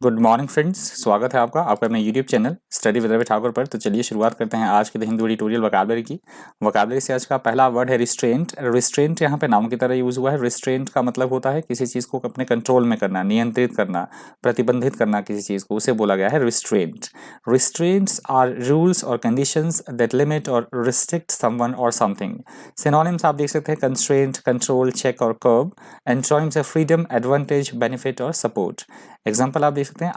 Good morning friends, स्वागत है आपका अपने YouTube channel study with Ravi Thakur पर। तो चलिए शुरुआत करते हैं आज के द हिंदू एडिटोरियल वोकैबुलरी की। वोकैबुलरी से आज का पहला वर्ड है रिस्ट्रेंट। रिस्ट्रेंट यहाँ पे नाउन की तरह यूज हुआ है। रिस्ट्रेंट का मतलब होता है किसी चीज़ को अपने कंट्रोल में करना, नियंत्रित करना, प्रतिबंधित करना किसी चीज़ को, उसे बोला गया है रिस्ट्रेंट। रिस्ट्रेंट्स आर रूल्स और कंडीशंस दैट लिमिट और रिस्ट्रिक्ट समवन और समथिंग। सिनोनिम्स आप देख सकते हैं कंस्ट्रेंट, कंट्रोल, चेक और कर्ब। एंटोनिम्स है फ्रीडम, एडवांटेज, बेनिफिट और सपोर्ट। एग्जाम्पल आप देख सकते हैं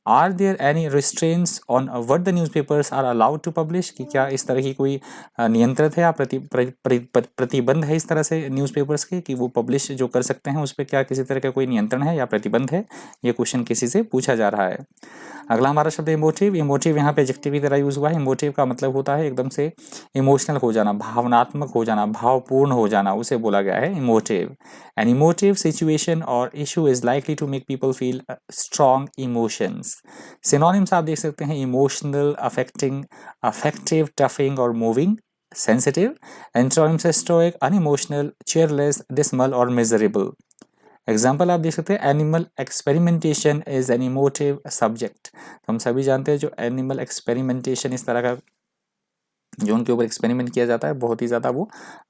are there any restraints on what the newspapers are allowed to publish, कि क्या इस तरह की कोई नियंत्रित है या प्रतिबंध है इस तरह से न्यूज़पेपर्स के कि वो पब्लिश जो कर सकते हैं उस पर क्या किसी तरह का कोई नियंत्रण है या प्रतिबंध है। ये क्वेश्चन किसी से पूछा जा रहा है। अगला हमारा शब्द इमोटिव। इमोटिव यहाँ पे एडजेक्टिव की तरह यूज हुआ है। इमोटिव का मतलब होता है एकदम से इमोशनल हो जाना, भावनात्मक हो जाना, भावपूर्ण हो जाना, उसे बोला गया है इमोटिव। एन इमोटिव सिचुएशन और issue is likely to make people feel strong emotions. Synonyms आप देख सकते हैं इमोशनल, अफेक्टिंग, अफेक्टिव, टफिंग और मूविंग, सेंसिटिव। एंटोनिम्स है स्टोइक, अनइमोशनल, चेयरलेस, डिसमल और मिजरेबल। एग्जाम्पल आप देख सकते हैं animal experimentation is an emotive subject. तो हम सभी जानते हैं जो एनिमल एक्सपेरिमेंटेशन इस तरह का जो उनके ऊपर एक्सपेरिमेंट किया जाता है बहुत ही ज़्यादा वो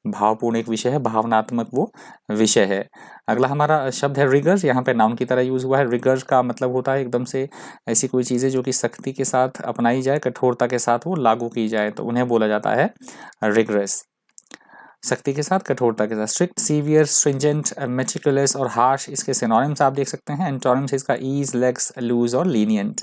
भावपूर्ण एक विषय है, भावनात्मक वो विषय है। अगला हमारा शब्द है रिगर। यहाँ पे नाउन की तरह यूज हुआ है। रिगर का मतलब होता है एकदम से ऐसी कोई चीज़ें जो कि सख्ती के साथ अपनाई जाए, कठोरता के साथ वो लागू की जाए, तो उन्हें बोला जाता है रिगरस। सख्ती के साथ, कठोरता के साथ। स्ट्रिक्ट, सीवियर, स्ट्रिंजेंट, मेटिकुलस और हार्श इसके सिनोनिम्स आप देख सकते हैं। एंटोनिम्स इसका ईज, लेग्स, लूज और लीनियंट।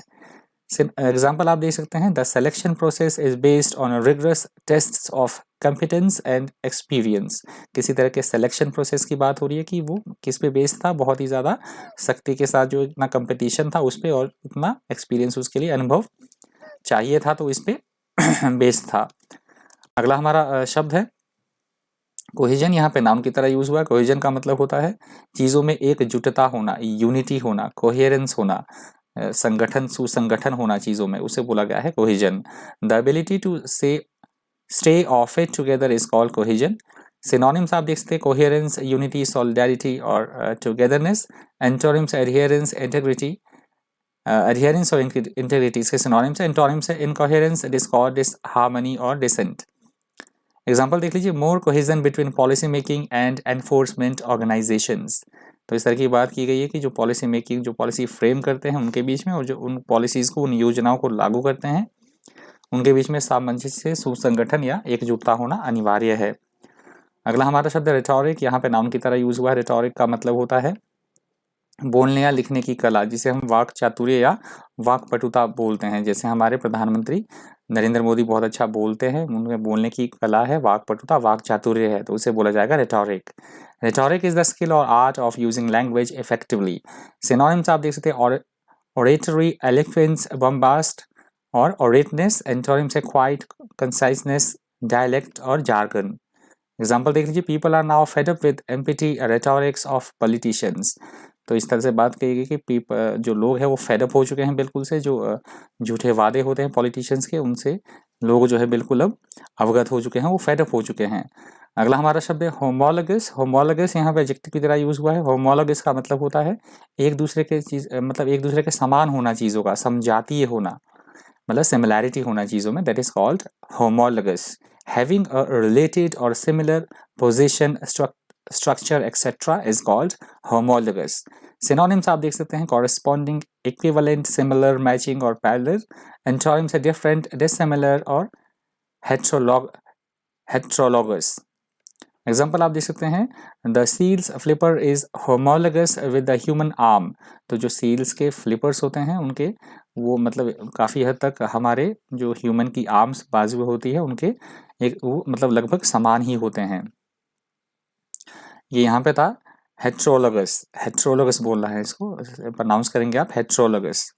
एग्जाम्पल आप देख सकते हैं the selection process is based on rigorous test of competence and experience. किसी तरह के सिलेक्शन प्रोसेस की बात हो रही है कि वो किस पे बेस्ड था, बहुत ही ज़्यादा सख्ती के साथ जो इतना कंपटीशन था उस पर और इतना एक्सपीरियंस उसके लिए अनुभव चाहिए था, तो इस पे बेस्ड था। अगला हमारा शब्द है कोहेजन। यहाँ पे नाम की तरह यूज हुआ है। कोहेजन का मतलब होता है चीज़ों में एकजुटता होना, यूनिटी होना, कोहेरेंस होना, संगठन, सुसंगठन होना चीज़ों में, उसे बोला गया है cohesion. The ability to say stay of it together is called cohesion. Synonyms आप देख सकते हैं कोहेरेंस, यूनिटी, सॉलिडारिटी और togetherness. Antonyms adherence, integrity, adherence और इंटेग्रिटी इसके सिनोनिम्स है। एंटोनिम्स है इनकोहेरेंस, डिस्कॉर्ड, डिसहार्मनी और डिसेंट। एग्जाम्पल देख लीजिए more cohesion between policy making and enforcement organisations. तो इस तरह की बात की गई है कि जो पॉलिसी मेकिंग, जो पॉलिसी फ्रेम करते हैं उनके बीच में, और जो उन पॉलिसीज को, उन योजनाओं को लागू करते हैं उनके बीच में सामंजस्य, सुसंगठन या एकजुटता होना अनिवार्य है। अगला हमारा शब्द है रिटोरिक। यहाँ पे नाउन की तरह यूज हुआ है। रिटोरिक का मतलब होता है बोलने या लिखने की कला, जिसे हम वाक चातुर्य या वाकपटुता बोलते हैं। जैसे हमारे प्रधानमंत्री नरेंद्र मोदी बहुत अच्छा बोलते हैं, उनमें बोलने की कला है, वाकपटुता, वाक चातुर्य है, तो उसे बोला जाएगा rhetoric. Rhetoric is the skill और art of using language effectively. Synonyms आप देख सकते हैं ऑरेटरी, एलिफेंस, बम्बास्ट और ऑरेटनेस। एंटोनिम्स है क्वाइट, कंसाइजनेस, डायलेक्ट और जार्गन। एग्जाम्पल देख लीजिए people are now fed up with empty rhetorics of politicians. तो इस तरह से बात कही गई कि जो लोग हैं वो फेडअप हो चुके हैं बिल्कुल से, जो झूठे वादे होते हैं पॉलिटिशियंस के, उनसे लोग जो है बिल्कुल अब अवगत हो चुके हैं, वो फेडअप हो चुके हैं। अगला हमारा शब्द है होमोलॉगस। होमोलॉगस यहाँ पे एडजेक्टिव की तरह यूज हुआ है। होमोलॉगस का मतलब होता है एक दूसरे के चीज, मतलब एक दूसरे के समान होना, चीज़ों का समजातीय होना, मतलब सिमिलैरिटी होना चीज़ों में, that is called homologous. Having a related और similar position, structure etcetera is called homologous. Synonyms आप देख सकते हैं कॉरेस्पॉन्डिंग, इक्विवेलेंट, सिमिलर, मैचिंग और पैरेलल। एंटोनिम्स है डिफरेंट, डिसिमिलर और हेट्रोलॉगस। एग्जाम्पल आप देख सकते हैं the seal's flipper is homologous with the human arm. तो जो सील्स के फ्लिपर्स होते हैं उनके वो मतलब काफ़ी हद तक हमारे जो ह्यूमन की आर्म्स, बाजू होती है उनके एक वो मतलब लगभग समान ही होते हैं। ये यहाँ पे था हेट्रोलॉगस। हेट्रोलॉगस बोल रहा है, इसको प्रोनाउंस करेंगे आप हेट्रोलॉगस।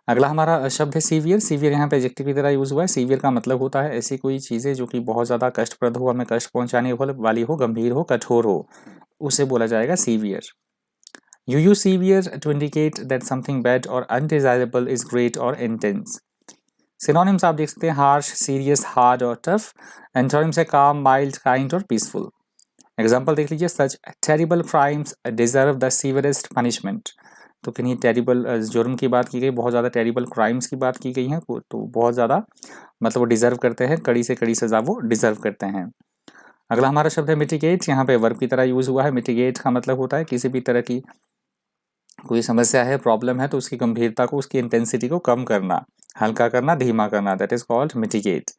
अगला हमारा शब्द है सीवियर। सीवियर यहाँ पे एडजेक्टिव की तरह यूज हुआ है। सीवियर का मतलब होता है ऐसी कोई चीज़ें जो कि बहुत ज़्यादा कष्टप्रद हो, हमें कष्ट पहुंचाने वाली हो, गंभीर हो, कठोर हो, उसे बोला जाएगा severe. You use severe to indicate that something bad और अनडिजायरेबल इज ग्रेट और इंटेंस। सिनोनिम्स आप देख सकते हैं हार्श, सीरियस, हार्ड और टफ। एंटोनिम्स है काम, माइल्ड, काइंड और पीसफुल। एग्जाम्पल देख लीजिए such terrible crimes deserve the severest punishment. तो किन्हीं टेरिबल जुर्म की बात की गई, बहुत ज़्यादा टेरिबल क्राइम्स की बात की गई है, तो बहुत ज़्यादा मतलब वो डिज़र्व करते हैं, कड़ी से कड़ी सज़ा वो डिज़र्व करते हैं। अगला हमारा शब्द है मिटिगेट, यहाँ पे वर्ब की तरह यूज़ हुआ है। मिटिगेट का मतलब होता है किसी भी तरह की कोई समस्या है, प्रॉब्लम है, तो उसकी गंभीरता को, उसकी इंटेंसिटी को कम करना, हल्का करना, धीमा करना, that is called mitigate.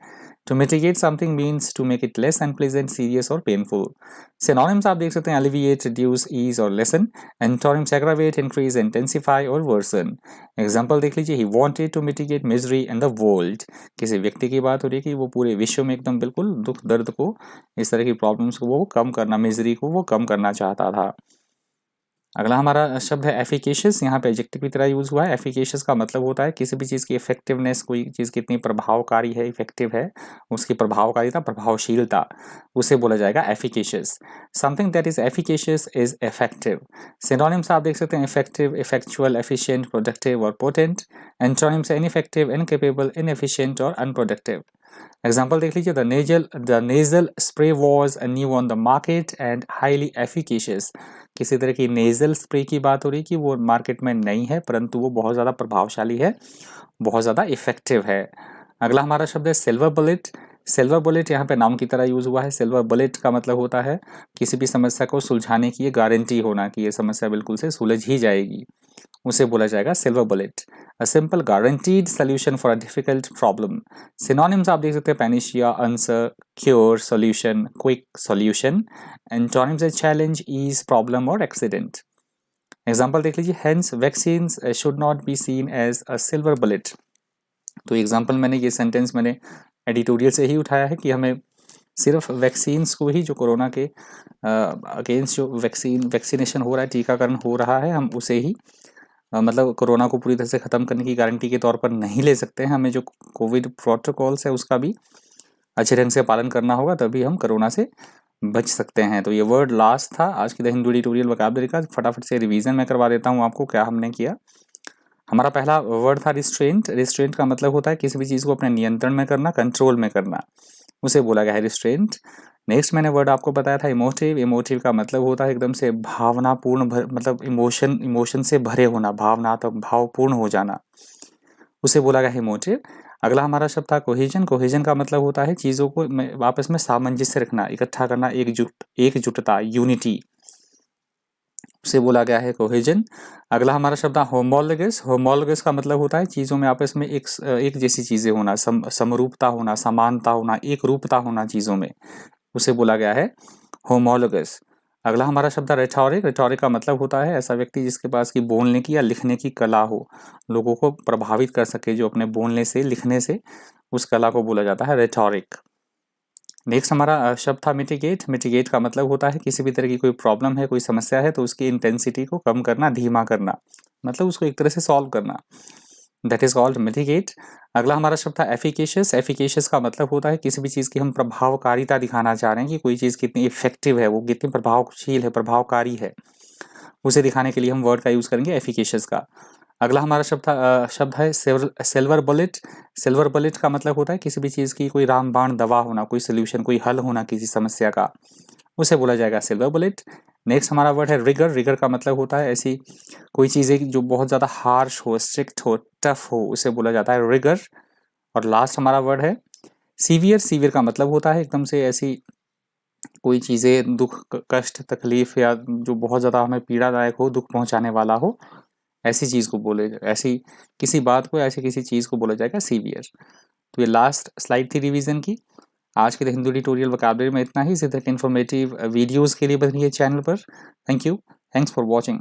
To mitigate something means to make it less unpleasant, serious और पेनफुल। सिनोनिम्स आप देख सकते हैं एलिविएट, रिड्यूस, ईज और lessen. Antonyms aggravate, increase, intensify और वर्सन। एग्जांपल देख लीजिए, he wanted to mitigate misery in the world. किसी व्यक्ति की बात हो रही है कि वो पूरे विश्व में एकदम बिल्कुल दुख दर्द को, इस तरह की प्रॉब्लम्स को वो कम करना, मिजरी को वो कम करना चाहता था। अगला हमारा शब्द है एफिकेशियस, यहाँ पे एडजेक्टिव की तरह यूज हुआ है। एफिकेशियस का मतलब होता है किसी भी चीज़ की इफेक्टिवनेस, कोई चीज़ कितनी प्रभावकारी है, इफेक्टिव है, उसकी प्रभावकारिता, प्रभावशीलता, उसे बोला जाएगा efficacious. Something that is efficacious is effective. Synonyms आप देख सकते हैं इफेक्टिव, इफेक्चुअल, एफिशिएंट, प्रोडक्टिव और potent. Antonyms ineffective, incapable, inefficient और अनप्रोडक्टिव। एग्जाम्पल देख लीजिए, the nasal spray was new on the market and highly efficacious. किसी तरह की नेजल स्प्रे की बात हो रही कि वो मार्केट में नहीं है, परंतु वो बहुत ज़्यादा प्रभावशाली है, बहुत ज़्यादा इफेक्टिव है। अगला हमारा शब्द है सिल्वर बुलेट। सिल्वर बुलेट यहाँ पे नाउन की तरह यूज हुआ है। सिल्वर बुलेट का मतलब होता है किसी भी समस्या को सुलझाने की ये गारंटी होना कि ये समस्या बिल्कुल से सुलझ ही जाएगी, उसे बोला जाएगा silver bullet. A simple guaranteed solution for a difficult problem. Synonyms आप देख सकते हैं panacea, answer, cure, solution, quick solution. Antonyms है चैलेंज, ईज, प्रॉब्लम और एक्सीडेंट। एग्जाम्पल देख लीजिए, hence vaccines should not be seen as a silver bullet. तो example मैंने ये सेंटेंस मैंने एडिटोरियल से ही उठाया है कि हमें सिर्फ वैक्सीन्स को ही, जो कोरोना के अगेंस्ट जो वैक्सीनेशन हो रहा है, टीकाकरण हो रहा है, हम उसे ही मतलब कोरोना को पूरी तरह से ख़त्म करने की गारंटी के तौर पर नहीं ले सकते हैं। हमें जो कोविड प्रोटोकॉल्स है उसका भी अच्छे ढंग से पालन करना होगा, तभी हम कोरोना से बच सकते हैं। तो ये वर्ड लास्ट था आज की द हिंदू एडिटोरियल वोकैबुलरी का। फटाफट से रिवीजन मैं करवा देता हूँ आपको क्या हमने किया। हमारा पहला वर्ड था रिस्ट्रेंट। रिस्ट्रेंट का मतलब होता है किसी भी चीज़ को अपने नियंत्रण में करना, कंट्रोल में करना, उसे बोला गया है रिस्ट्रेंट। नेक्स्ट मैंने वर्ड आपको बताया था इमोटिव। इमोटिव का मतलब होता है एकदम से भावनापूर्ण, मतलब इमोशन से भरे होना, भावनात्मक, भावपूर्ण हो जाना, उसे बोला गया है इमोटिव। अगला हमारा शब्द था कोहेजन। कोहेजन का मतलब होता है चीज़ों को आपस में सामंजस्य रखना, इकट्ठा करना, एकजुटता, यूनिटी, उसे बोला गया है कोहेजन। अगला हमारा शब्द है होमोलोगस। होमोलोगस का मतलब होता है चीज़ों में आपस में एक जैसी चीज़ें होना, समरूपता होना, समानता होना, एक रूपता होना चीज़ों में, उसे बोला गया है होमोलोगस। अगला हमारा शब्द है रेटोरिक। रेटोरिक का मतलब होता है ऐसा व्यक्ति जिसके पास की बोलने की या लिखने की कला हो, लोगों को प्रभावित कर सके, जो अपने बोलने से, लिखने से, उस कला को बोला जाता है रेटोरिक। नेक्स्ट हमारा शब्द था मिटिगेट। मिटिगेट का मतलब होता है किसी भी तरह की कोई प्रॉब्लम है, कोई समस्या है, तो उसकी इंटेंसिटी को कम करना, धीमा करना, मतलब उसको एक तरह से सॉल्व करना, दैट इज कॉल्ड मिटिगेट। अगला हमारा शब्द था एफिकेशियस। एफिकेशियस का मतलब होता है किसी भी चीज़ की हम प्रभावकारिता दिखाना चाह रहे हैं कि कोई चीज़ कितनी इफेक्टिव है, वो कितनी प्रभावशील है, प्रभावकारी है, उसे दिखाने के लिए हम वर्ड का यूज़ करेंगे एफिकेशियस का। अगला हमारा शब्द है सिल्वर बुलेट। सिल्वर बुलेट का मतलब होता है किसी भी चीज़ की कोई रामबाण दवा होना, कोई सोल्यूशन, कोई हल होना किसी समस्या का, उसे बोला जाएगा सिल्वर बुलेट। नेक्स्ट हमारा वर्ड है रिगर। रिगर का मतलब होता है ऐसी कोई चीज़ें जो बहुत ज़्यादा हार्श हो, स्ट्रिक्ट हो, टफ हो, उसे बोला जाता है रिगर। और लास्ट हमारा वर्ड है सीवियर। सीवियर का मतलब होता है एकदम से ऐसी कोई चीज़ें, दुख, कष्ट, तकलीफ, या जो बहुत ज़्यादा हमें पीड़ादायक हो, दुख पहुंचाने वाला हो, ऐसी चीज़ को बोले, ऐसी किसी बात को, ऐसी किसी चीज़ को बोला जाएगा सीवियर। तो ये लास्ट स्लाइड थी रिवीजन की। आज के द हिंदू एडिटोरियल वोकैबुलरी में इतना ही। इसी तरह के इन्फॉर्मेटिव वीडियोज़ के लिए बनिए चैनल पर। Thank you, thanks for watching.